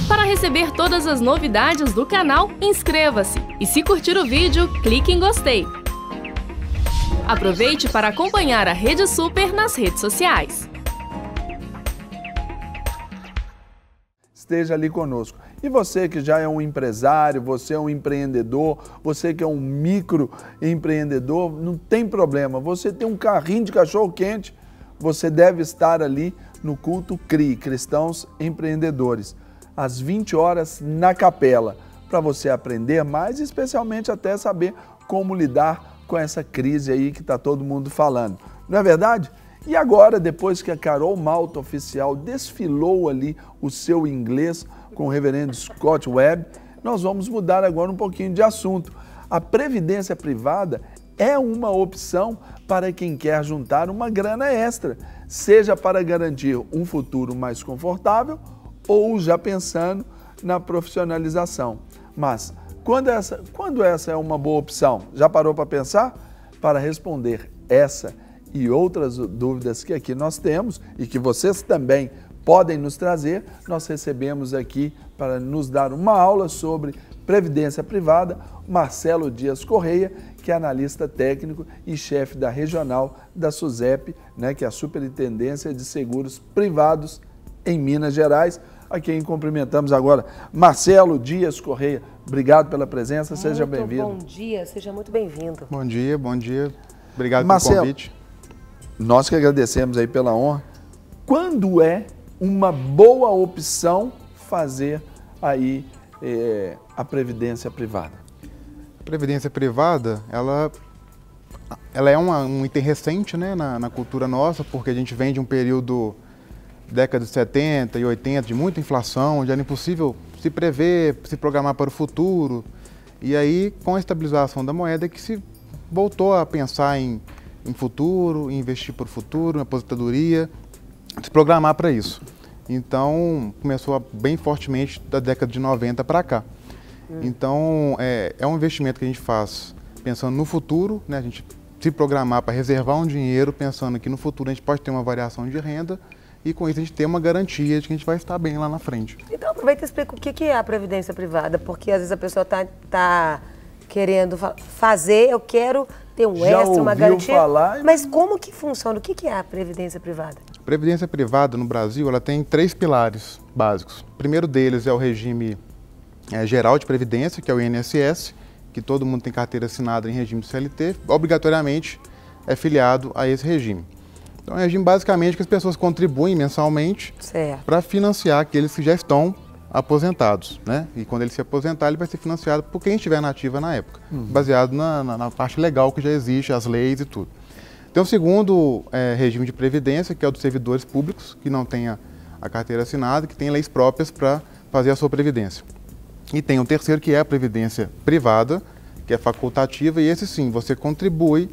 Para receber todas as novidades do canal, inscreva-se e se curtir o vídeo, clique em gostei. Aproveite para acompanhar a Rede Super nas redes sociais. Esteja ali conosco. E você que já é um empresário, você é um empreendedor, você que é um microempreendedor, não tem problema. Você tem um carrinho de cachorro-quente, você deve estar ali no culto CRI, Cristãos Empreendedores, às 20 horas na capela, para você aprender mais e especialmente até saber como lidar com essa crise aí que está todo mundo falando. Não é verdade? E agora, depois que a Carol Malta Oficial desfilou ali o seu inglês com o reverendo Scott Webb, nós vamos mudar agora um pouquinho de assunto. A previdência privada é uma opção para quem quer juntar uma grana extra, seja para garantir um futuro mais confortável ou já pensando na profissionalização. Mas quando essa é uma boa opção? Já parou para pensar? Para responder essa e outras dúvidas que aqui nós temos e que vocês também podem nos trazer, nós recebemos aqui para nos dar uma aula sobre previdência privada, Marcelo Dias Correia, que é analista técnico e chefe da regional da SUSEP, né, que é a Superintendência de Seguros Privados em Minas Gerais, a quem cumprimentamos agora. Marcelo Dias Correia, obrigado pela presença, seja bem-vindo. Bom dia, seja muito bem-vindo. Bom dia, obrigado Marcelo, pelo convite. Nós que agradecemos aí pela honra. Quando é uma boa opção fazer aí a previdência privada? A previdência privada, ela é um item recente, né, na cultura nossa, porque a gente vem de um período, década de 70 e 80, de muita inflação, já era impossível se prever, se programar para o futuro. E aí, com a estabilização da moeda, que se voltou a pensar em futuro, em investir para o futuro, em aposentadoria, se programar para isso. Então, começou bem fortemente da década de 90 para cá. Então, é um investimento que a gente faz pensando no futuro, né? A gente se programar para reservar um dinheiro, pensando que no futuro a gente pode ter uma variação de renda e com isso a gente ter uma garantia de que a gente vai estar bem lá na frente. Então, aproveita e explica o que é a previdência privada, porque às vezes a pessoa está querendo fazer, eu quero ter um extra, uma garantia, mas como que funciona? O que é a previdência privada? A previdência privada no Brasil, ela tem 3 pilares básicos. O primeiro deles é o regime geral de previdência, que é o INSS, que todo mundo tem carteira assinada em regime de CLT, obrigatoriamente é filiado a esse regime. Então é um regime basicamente que as pessoas contribuem mensalmente para financiar aqueles que já estão aposentados, né? E quando ele se aposentar, ele vai ser financiado por quem estiver na ativa na época, baseado na parte legal que já existe, as leis e tudo. Tem o segundo regime de previdência, que é o dos servidores públicos, que não tem a carteira assinada, que tem leis próprias para fazer a sua previdência. E tem o terceiro, que é a previdência privada, que é facultativa, e esse sim, você contribui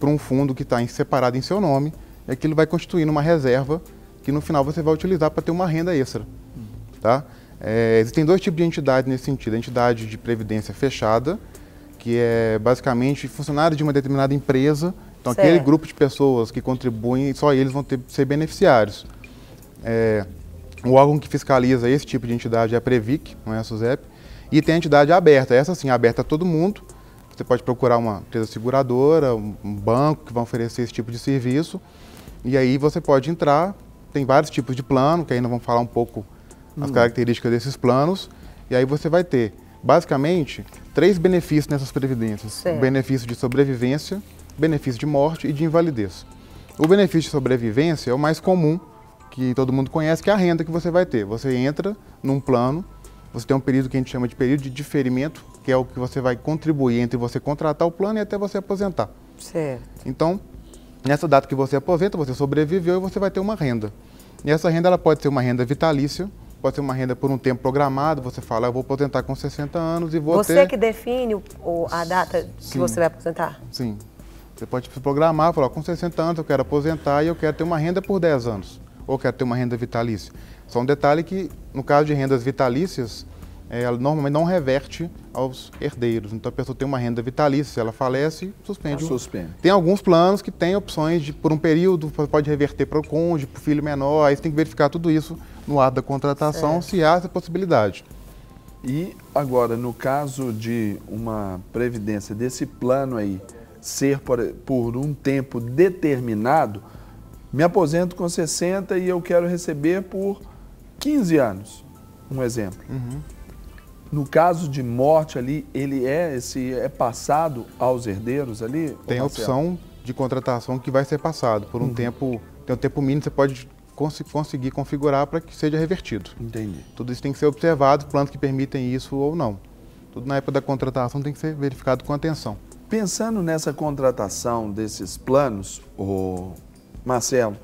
para um fundo que está separado em seu nome, e aquilo vai constituindo uma reserva que no final você vai utilizar para ter uma renda extra, tá? Existem 2 tipos de entidade nesse sentido. A entidade de previdência fechada, que é basicamente funcionários de uma determinada empresa. Então, aquele grupo de pessoas que contribuem, só eles vão ser beneficiários. O órgão que fiscaliza esse tipo de entidade é a Previc, não é a SUSEP. E tem a entidade aberta. Essa sim, aberta a todo mundo. Você pode procurar uma empresa seguradora, um banco que vai oferecer esse tipo de serviço. E aí você pode entrar. Tem vários tipos de plano, que ainda vamos falar um pouco as características desses planos, e aí você vai ter, basicamente, 3 benefícios nessas previdências. O benefício de sobrevivência, benefício de morte e de invalidez. O benefício de sobrevivência é o mais comum, que todo mundo conhece, que é a renda que você vai ter. Você entra num plano, você tem um período que a gente chama de período de diferimento, que é o que você vai contribuir entre você contratar o plano e até você aposentar. Então, nessa data que você aposenta, você sobreviveu e você vai ter uma renda. E essa renda ela pode ser uma renda vitalícia, pode ser uma renda por um tempo programado, você fala, eu vou aposentar com 60 anos e vou ter... Você que define a data que você vai aposentar? Sim. Você pode se programar, falar, com 60 anos eu quero aposentar e eu quero ter uma renda por 10 anos, ou quero ter uma renda vitalícia. Só um detalhe que, no caso de rendas vitalícias, ela normalmente não reverte aos herdeiros. Então a pessoa tem uma renda vitalícia, se ela falece, suspende. Tem alguns planos que têm opções de, por um período, pode reverter para o cônjuge, para o filho menor, aí você tem que verificar tudo isso no ato da contratação, se há essa possibilidade. E agora, no caso de uma previdência desse plano aí, ser por um tempo determinado, me aposento com 60 e eu quero receber por 15 anos, um exemplo. No caso de morte ali, ele é passado aos herdeiros ali? Tem a opção de contratação que vai ser passado por um tempo, tem um tempo mínimo, você pode conseguir configurar para que seja revertido. Entendi. Tudo isso tem que ser observado, planos que permitem isso ou não. Tudo na época da contratação tem que ser verificado com atenção. Pensando nessa contratação desses planos, Marcelo,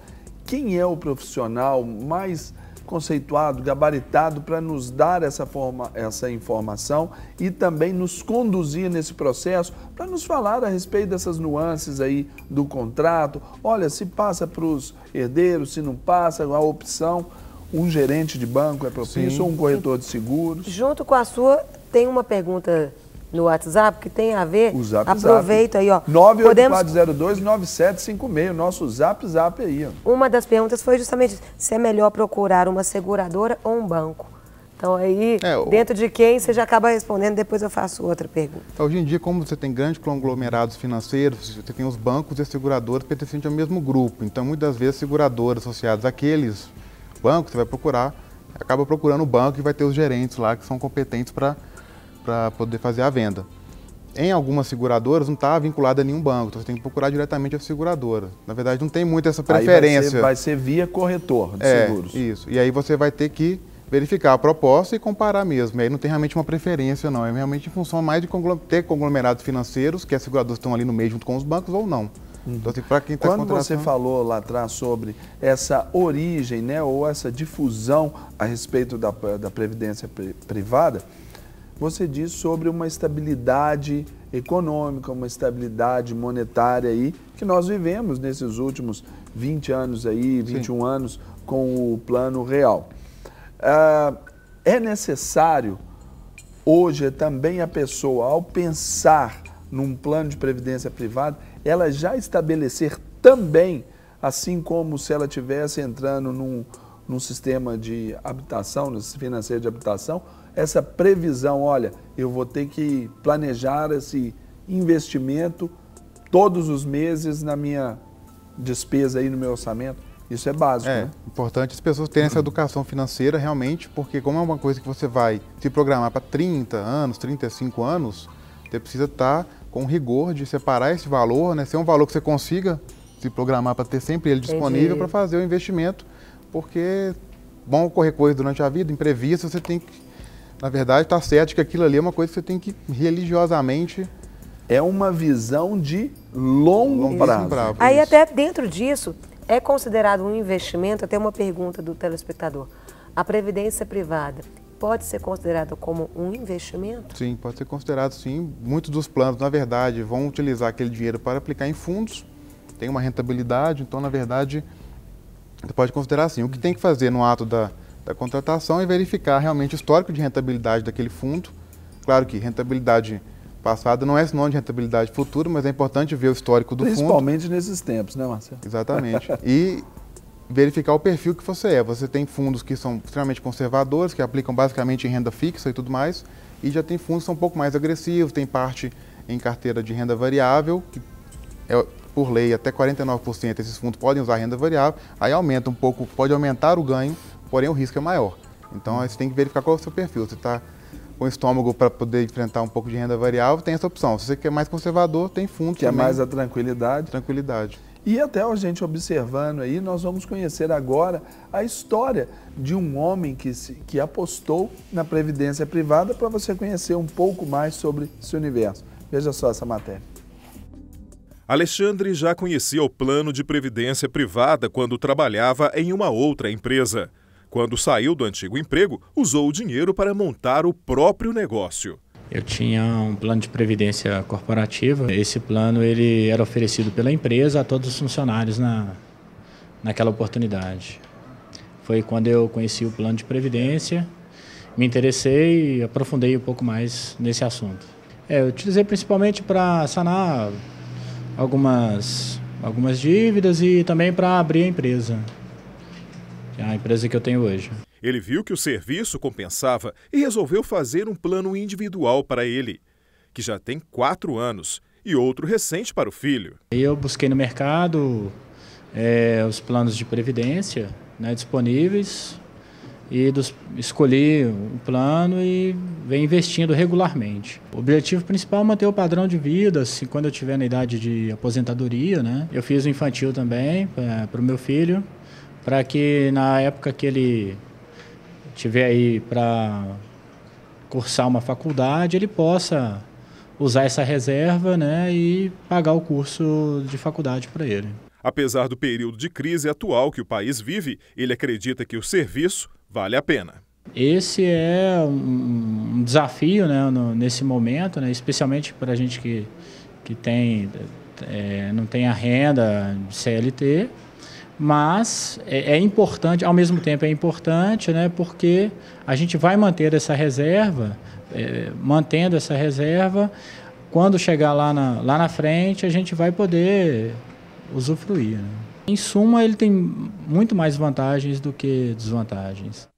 quem é o profissional mais conceituado, gabaritado para nos dar essa informação e também nos conduzir nesse processo, para nos falar a respeito dessas nuances aí do contrato? Olha, se passa para os herdeiros, se não passa, a opção, um gerente de banco é propício, ou um corretor de seguros? Junto com a sua, tem uma pergunta no WhatsApp que tem a ver, o zap, aproveita aí, ó. 98402-9756, nosso zap aí, ó. Uma das perguntas foi justamente se é melhor procurar uma seguradora ou um banco. Então aí, dentro de quem, você já acaba respondendo, depois eu faço outra pergunta. Hoje em dia, como você tem grandes conglomerados financeiros, você tem os bancos e as seguradoras pertencentes ao mesmo grupo. Então, muitas vezes, seguradoras associadas àqueles bancos, você vai procurar, acaba procurando o banco e vai ter os gerentes lá que são competentes para poder fazer a venda. Em algumas seguradoras não está vinculado a nenhum banco, então você tem que procurar diretamente a seguradora. Na verdade, não tem muito essa preferência. Aí vai ser via corretor de seguros. Isso. E aí você vai ter que verificar a proposta e comparar mesmo. E aí não tem realmente uma preferência, não. É realmente em função mais de ter conglomerados financeiros, que as seguradoras estão ali no meio junto com os bancos ou não. Então, assim, para quem está Quando você falou lá atrás sobre essa origem, né, ou essa difusão a respeito da previdência privada, você diz sobre uma estabilidade econômica, uma estabilidade monetária aí, que nós vivemos nesses últimos 20 anos aí, 21 anos com o Plano Real. É necessário hoje também a pessoa, ao pensar num plano de previdência privada, ela já estabelecer também, assim como se ela estivesse entrando num sistema de habitação, no financeiro de habitação, essa previsão, olha, eu vou ter que planejar esse investimento todos os meses na minha despesa aí no meu orçamento. Isso é básico, né? É importante as pessoas terem essa educação financeira realmente, porque como é uma coisa que você vai se programar para 30 anos, 35 anos, você precisa estar com rigor de separar esse valor, né? Ser um valor que você consiga se programar para ter sempre ele disponível para fazer o investimento, porque vão ocorrer coisas durante a vida, imprevistas, você tem que, na verdade, estar certo de que aquilo ali é uma coisa que você tem que religiosamente... É uma visão de longo prazo. Aí até dentro disso, é considerado um investimento, até uma pergunta do telespectador, a previdência privada pode ser considerada como um investimento? Sim, pode ser considerado sim. Muitos dos planos, na verdade, vão utilizar aquele dinheiro para aplicar em fundos, tem uma rentabilidade, então, na verdade, você pode considerar assim. O que tem que fazer no ato da contratação é verificar realmente o histórico de rentabilidade daquele fundo. Claro que rentabilidade passada não é sinônimo de rentabilidade futura, mas é importante ver o histórico do fundo. Principalmente nesses tempos, né, Marcelo? Exatamente. E verificar o perfil que você é. Você tem fundos que são extremamente conservadores, que aplicam basicamente em renda fixa e tudo mais, e já tem fundos que são um pouco mais agressivos, tem parte em carteira de renda variável, que é, por lei, até 49% esses fundos podem usar renda variável, aí aumenta um pouco, pode aumentar o ganho, porém o risco é maior. Então, aí você tem que verificar qual é o seu perfil. Você está com o estômago para poder enfrentar um pouco de renda variável, tem essa opção. Se você quer mais conservador, tem fundos que também. É mais a tranquilidade. Tranquilidade. E até a gente observando aí, nós vamos conhecer agora a história de um homem que apostou na previdência privada, para você conhecer um pouco mais sobre esse universo. Veja só essa matéria. Alexandre já conhecia o plano de previdência privada quando trabalhava em uma outra empresa. Quando saiu do antigo emprego, usou o dinheiro para montar o próprio negócio. Eu tinha um plano de previdência corporativa. Esse plano ele era oferecido pela empresa a todos os funcionários naquela oportunidade. Foi quando eu conheci o plano de previdência, me interessei e aprofundei um pouco mais nesse assunto. Eu utilizei principalmente para sanar algumas dívidas e também para abrir a empresa que eu tenho hoje. Ele viu que o serviço compensava e resolveu fazer um plano individual para ele, que já tem 4 anos, e outro recente para o filho. Eu busquei no mercado os planos de previdência, né, disponíveis, e escolhi um plano e venho investindo regularmente. O objetivo principal é manter o padrão de vida, assim, quando eu estiver na idade de aposentadoria, né? Eu fiz o infantil também para o meu filho, para que na época que ele tiver aí para cursar uma faculdade, ele possa usar essa reserva, né, e pagar o curso de faculdade para ele. Apesar do período de crise atual que o país vive, ele acredita que o serviço vale a pena. Esse é um desafio, né, nesse momento, né, especialmente para a gente que não tem a renda de CLT, mas é importante, ao mesmo tempo é importante, né, porque a gente vai manter essa reserva, mantendo essa reserva, quando chegar lá na frente a gente vai poder usufruir, né? Em suma, ele tem muito mais vantagens do que desvantagens.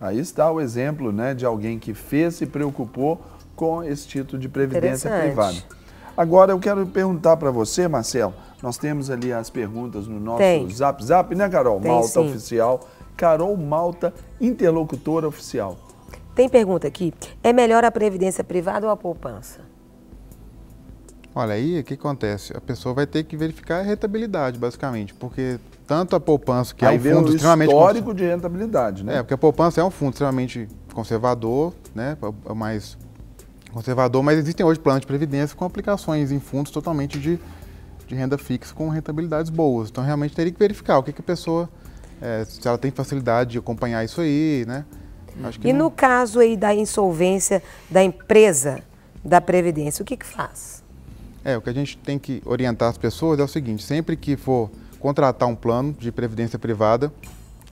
Aí está o exemplo, né, de alguém que fez, se preocupou com esse título de previdência privada. Agora eu quero perguntar para você, Marcelo, nós temos ali as perguntas no nosso Zap, né, Carol? Tem, Malta sim. Oficial, Carol Malta, interlocutora oficial. Tem pergunta aqui, é melhor a previdência privada ou a poupança? Olha, aí o que acontece? A pessoa vai ter que verificar a rentabilidade, basicamente, porque tanto a poupança, que aí é um fundo extremamente... histórico de rentabilidade, né? Porque a poupança é um fundo extremamente conservador, né? Mais conservador, mas existem hoje planos de previdência com aplicações em fundos totalmente de renda fixa com rentabilidades boas. Então, realmente teria que verificar o que a pessoa, se ela tem facilidade de acompanhar isso aí, né? Acho que no caso aí da insolvência da empresa da Previdência, o que faz? O que a gente tem que orientar as pessoas é o seguinte, sempre que for contratar um plano de previdência privada,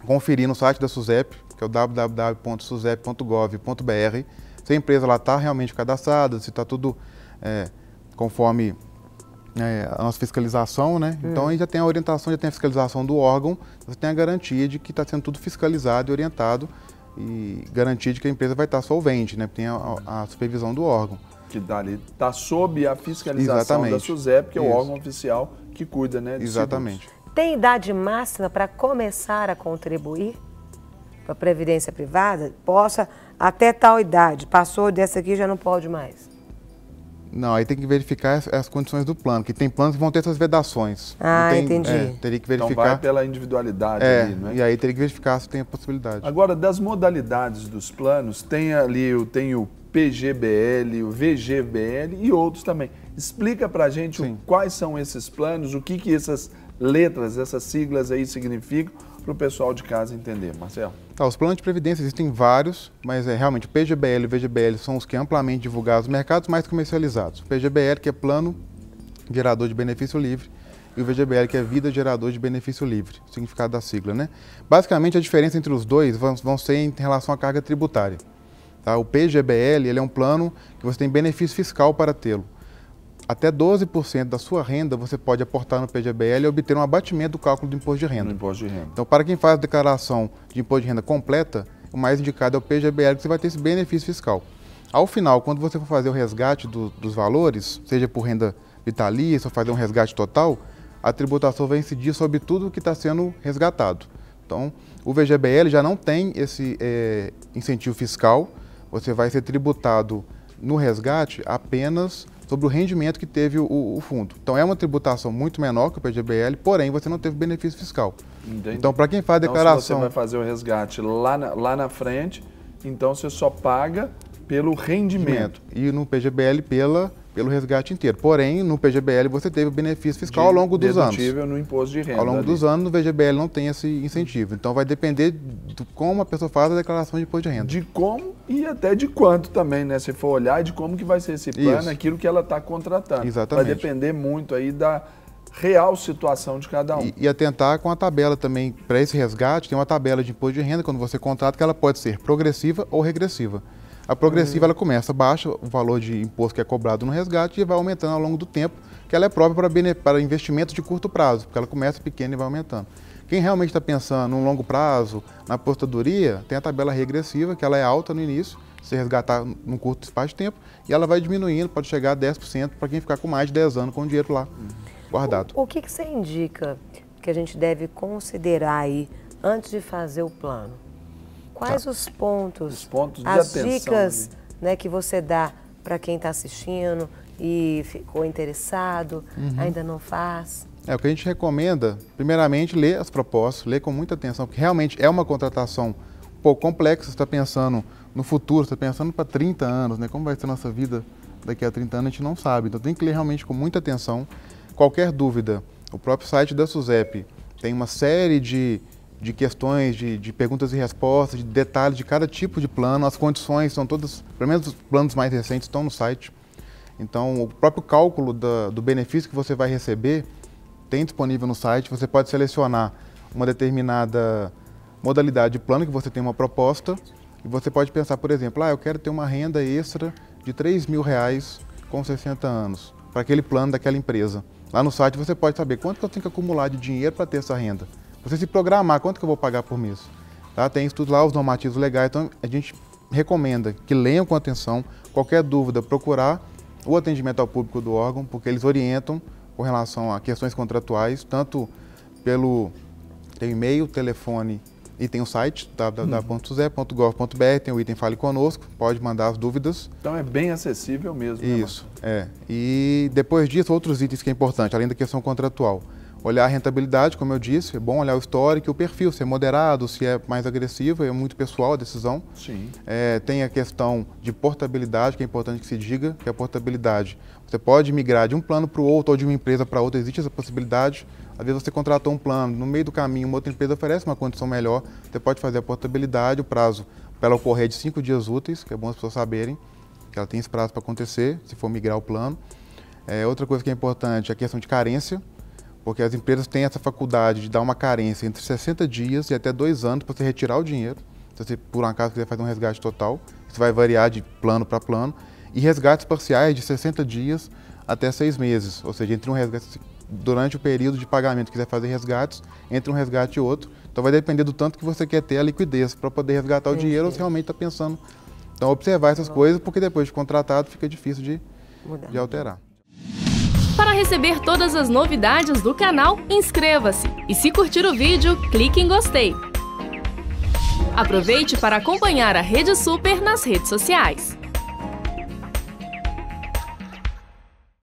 conferir no site da SUSEP, que é o www.susep.gov.br, se a empresa está realmente cadastrada, se está tudo conforme a nossa fiscalização, né? Então aí já tem a orientação, já tem a fiscalização do órgão, você tem a garantia de que está sendo tudo fiscalizado e orientado e garantia de que a empresa vai estar solvente, né? Tem a supervisão do órgão. Que está sob a fiscalização da SUSEP, que é o órgão oficial que cuida, né? De Exatamente. seguros. Tem idade máxima para começar a contribuir para a Previdência privada? Possa até tal idade, passou dessa aqui já não pode mais. Não, aí tem que verificar as condições do plano, que tem planos que vão ter essas vedações. Entendi. Teria que verificar. Então vai pela individualidade ali, né? E aí teria que verificar se tem a possibilidade. Agora, das modalidades dos planos, tem ali o PGBL, o VGBL e outros também. Explica pra gente quais são esses planos, o que essas letras, essas siglas aí significam, para o pessoal de casa entender. Marcelo? Os planos de previdência existem vários, mas realmente o PGBL e o VGBL são os que amplamente divulgados nos mercados mais comercializados. O PGBL, que é Plano Gerador de Benefício Livre, e o VGBL, que é Vida Gerador de Benefício Livre, o significado da sigla, né? Basicamente, a diferença entre os dois vão ser em relação à carga tributária. Tá? O PGBL ele é um plano que você tem benefício fiscal para tê-lo. Até 12% da sua renda você pode aportar no PGBL e obter um abatimento do cálculo do imposto de renda. No imposto de renda. Então, para quem faz a declaração de imposto de renda completa, o mais indicado é o PGBL, que você vai ter esse benefício fiscal. Ao final, quando você for fazer o resgate dos valores, seja por renda vitalícia ou fazer um resgate total, a tributação vai incidir sobre tudo que está sendo resgatado. Então, o VGBL já não tem esse incentivo fiscal, você vai ser tributado no resgate apenas sobre o rendimento que teve o fundo. Então, é uma tributação muito menor que o PGBL, porém, você não teve benefício fiscal. Entendi. Então, para quem faz a declaração... Se você vai fazer o resgate lá na frente, então você só paga pelo rendimento. E no PGBL pelo resgate inteiro. Porém, no PGBL você teve o benefício fiscal ao longo dos anos. Dedutível no imposto de renda. Ao longo dos anos, no VGBL não tem esse incentivo. Então, vai depender de como a pessoa faz a declaração de imposto de renda. De como e até de quanto também, né? Se for olhar, e de como que vai ser esse plano, aquilo que ela está contratando. Exatamente. Vai depender muito aí da real situação de cada um. E atentar com a tabela também, para esse resgate, tem uma tabela de imposto de renda, quando você contrata, que ela pode ser progressiva ou regressiva. A progressiva ela começa baixa, o valor de imposto que é cobrado no resgate, e vai aumentando ao longo do tempo, que ela é própria para investimentos de curto prazo, porque ela começa pequena e vai aumentando. Quem realmente está pensando no longo prazo, na aposentadoria, tem a tabela regressiva, que ela é alta no início, se resgatar num curto espaço de tempo, e ela vai diminuindo, pode chegar a 10% para quem ficar com mais de 10 anos com o dinheiro lá guardado. O que você indica que a gente deve considerar aí antes de fazer o plano? Quais os pontos de as atenção, dicas, né, que você dá para quem está assistindo e ficou interessado, ainda não faz? O que a gente recomenda, primeiramente, ler as propostas, ler com muita atenção, porque realmente é uma contratação um pouco complexa. Você está pensando no futuro, você está pensando para 30 anos, né? Como vai ser a nossa vida daqui a 30 anos, a gente não sabe. Então tem que ler realmente com muita atenção. Qualquer dúvida, o próprio site da SUSEP tem uma série de questões, de perguntas e respostas, de detalhes de cada tipo de plano. As condições são todas, pelo menos os planos mais recentes estão no site. Então o próprio cálculo do benefício que você vai receber tem disponível no site. Você pode selecionar uma determinada modalidade de plano que você tem uma proposta e você pode pensar, por exemplo, eu quero ter uma renda extra de R$3.000 com 60 anos para aquele plano daquela empresa. Lá no site você pode saber quanto que eu tenho que acumular de dinheiro para ter essa renda. Você se programar, quanto que eu vou pagar por mês. Tá? Tem isso tudo lá, os normativos legais, então a gente recomenda que leiam com atenção. Qualquer dúvida, procurar o atendimento ao público do órgão, porque eles orientam com relação a questões contratuais, tanto pelo e-mail, telefone e tem o site www.susep.gov.br, tem o item Fale Conosco, pode mandar as dúvidas. Então é bem acessível mesmo. Isso, E depois disso, outros itens que é importante, além da questão contratual. Olhar a rentabilidade, como eu disse, é bom olhar o histórico e o perfil, se é moderado, se é mais agressivo, é muito pessoal a decisão. Sim. Tem a questão de portabilidade, que é importante que se diga, que a portabilidade, você pode migrar de um plano para o outro ou de uma empresa para outra, existe essa possibilidade. Às vezes você contratou um plano, no meio do caminho uma outra empresa oferece uma condição melhor, você pode fazer a portabilidade, o prazo para ela ocorrer é de 5 dias úteis, que é bom as pessoas saberem que ela tem esse prazo para acontecer, se for migrar o plano. Outra coisa que é importante é a questão de carência, porque as empresas têm essa faculdade de dar uma carência entre 60 dias e até 2 anos para você retirar o dinheiro. Se você, por um acaso, quiser fazer um resgate total, isso vai variar de plano para plano. E resgates parciais de 60 dias até 6 meses, ou seja, entre um resgate, durante o período de pagamento, quiser fazer resgates, entre um resgate e outro. Então vai depender do tanto que você quer ter a liquidez para poder resgatar o dinheiro ou se realmente está pensando. Então observar essas coisas, porque depois de contratado fica difícil de alterar. Para receber todas as novidades do canal, inscreva-se e se curtir o vídeo, clique em gostei. Aproveite para acompanhar a Rede Super nas redes sociais.